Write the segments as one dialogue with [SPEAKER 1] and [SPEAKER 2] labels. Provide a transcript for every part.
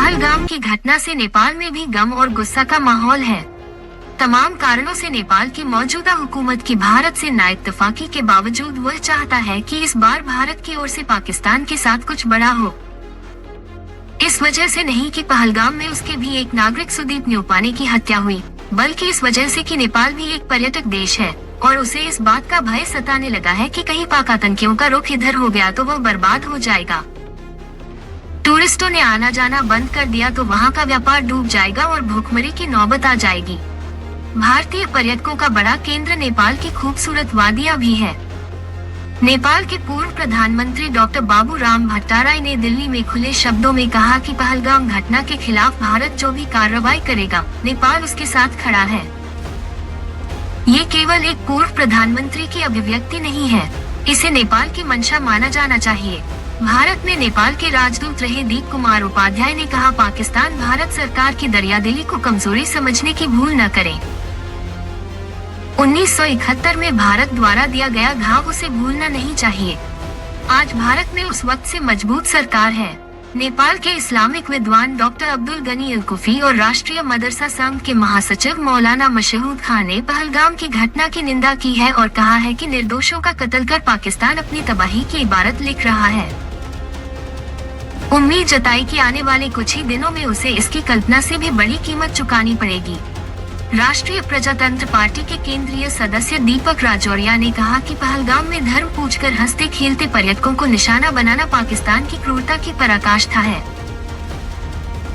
[SPEAKER 1] पहलगाम की घटना से नेपाल में भी गम और गुस्सा का माहौल है। तमाम कारणों से नेपाल की मौजूदा हुकूमत की भारत से नाइत्तफाकी के बावजूद वह चाहता है कि इस बार भारत की ओर से पाकिस्तान के साथ कुछ बड़ा हो। इस वजह से नहीं कि पहलगाम में उसके भी एक नागरिक सुदीप न्योपाने की हत्या हुई, बल्कि इस वजह से कि नेपाल भी एक पर्यटक देश है और उसे इस बात का भय सताने लगा है कि कहीं पाक आतंकियों का रुख इधर हो गया तो वह बर्बाद हो जाएगा। टूरिस्टों ने आना जाना बंद कर दिया तो वहाँ का व्यापार डूब जाएगा और भूखमरी की नौबत आ जाएगी। भारतीय पर्यटकों का बड़ा केंद्र नेपाल की खूबसूरत वादियाँ भी है। नेपाल के पूर्व प्रधानमंत्री डॉक्टर बाबू राम भट्टाराई ने दिल्ली में खुले शब्दों में कहा कि पहलगाम घटना के खिलाफ भारत जो भी कार्रवाई करेगा, नेपाल उसके साथ खड़ा है। ये केवल एक पूर्व प्रधानमंत्री की अभिव्यक्ति नहीं है, इसे नेपाल की मंशा माना जाना चाहिए। भारत में नेपाल के राजदूत रहे दीप कुमार उपाध्याय ने कहा, पाकिस्तान भारत सरकार की दरियादिली को कमजोरी समझने की भूल न करे। 1971 में भारत द्वारा दिया गया घाव उसे भूलना नहीं चाहिए। आज भारत में उस वक्त से मजबूत सरकार है। नेपाल के इस्लामिक विद्वान डॉक्टर अब्दुल गनी अल कुफी और राष्ट्रीय मदरसा संघ के महासचिव मौलाना मशहूद खान ने पहलगाम की घटना की निंदा की है और कहा है कि निर्दोषों का कत्ल कर पाकिस्तान अपनी तबाही की इबारत लिख रहा है। उम्मीद जताई कि आने वाले कुछ ही दिनों में उसे इसकी कल्पना से भी बड़ी कीमत चुकानी पड़ेगी। राष्ट्रीय प्रजातंत्र पार्टी के केंद्रीय सदस्य दीपक राजौरिया ने कहा कि पहलगाम में धर्म पूछकर हंसते खेलते पर्यटकों को निशाना बनाना पाकिस्तान की क्रूरता की पराकाष्ठा है।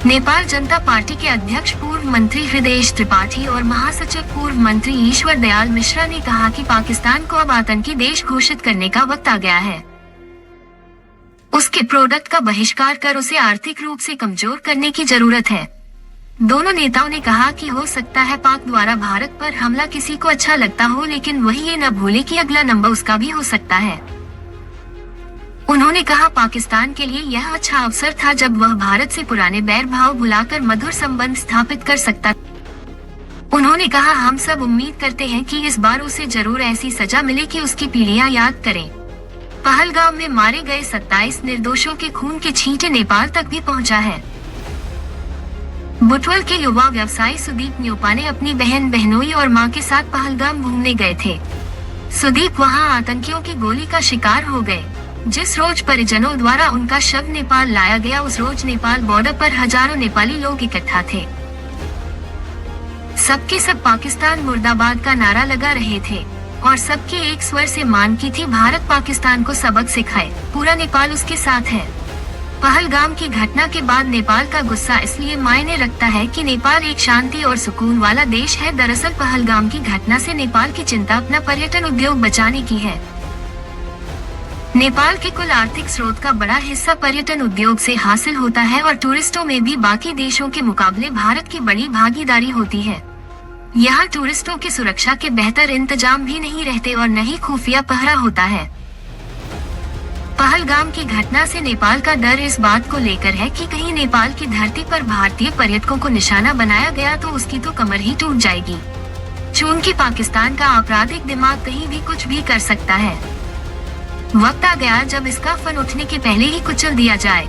[SPEAKER 1] नेपाल जनता पार्टी के अध्यक्ष पूर्व मंत्री हृदयेश त्रिपाठी और महासचिव पूर्व मंत्री ईश्वर दयाल मिश्रा ने कहा कि पाकिस्तान को अब आतंकी देश घोषित करने का वक्त आ गया है। उसके प्रोडक्ट का बहिष्कार कर उसे आर्थिक रूप से कमजोर करने की जरूरत है। दोनों नेताओं ने कहा कि हो सकता है पाक द्वारा भारत पर हमला किसी को अच्छा लगता हो, लेकिन वही ये न भूले कि अगला नंबर उसका भी हो सकता है। उन्होंने कहा, पाकिस्तान के लिए यह अच्छा अवसर था जब वह भारत से पुराने बैर भाव भुलाकर मधुर संबंध स्थापित कर सकता। उन्होंने कहा, हम सब उम्मीद करते हैं कि इस बार उसे जरूर ऐसी सजा मिले कि उसकी पीढ़ियां याद करें। पहलगाम में मारे गए 27 निर्दोषों के खून के छींटे नेपाल तक भी पहुंचा है। बुटवल के युवा व्यवसायी सुदीप न्योपाने अपनी बहन बहनोई और मां के साथ पहलगाम घूमने गए थे। सुदीप वहां आतंकियों की गोली का शिकार हो गए। जिस रोज परिजनों द्वारा उनका शव नेपाल लाया गया, उस रोज नेपाल बॉर्डर पर हजारों नेपाली लोग इकट्ठा थे। सबके सब पाकिस्तान मुर्दाबाद का नारा लगा रहे थे और सबके एक स्वर से मांग की थी, भारत पाकिस्तान को सबक सिखाए, पूरा नेपाल उसके साथ है। पहलगाम की घटना के बाद नेपाल का गुस्सा इसलिए मायने रखता है कि नेपाल एक शांति और सुकून वाला देश है। दरअसल पहलगाम की घटना से नेपाल की चिंता अपना पर्यटन उद्योग बचाने की है। नेपाल के कुल आर्थिक स्रोत का बड़ा हिस्सा पर्यटन उद्योग से हासिल होता है और टूरिस्टों में भी बाकी देशों के मुकाबले भारत की बड़ी भागीदारी होती है। यहाँ टूरिस्टों की सुरक्षा के बेहतर इंतजाम भी नहीं रहते और न ही खुफिया पहरा होता है। पहलगाम की घटना से नेपाल का डर इस बात को लेकर है कि कहीं नेपाल की धरती पर भारतीय पर्यटकों को निशाना बनाया गया तो उसकी तो कमर ही टूट जाएगी। चूंकि पाकिस्तान का आपराधिक दिमाग कहीं भी कुछ भी कर सकता है। वक्त आ गया जब इसका फन उठने के पहले ही कुचल दिया जाए।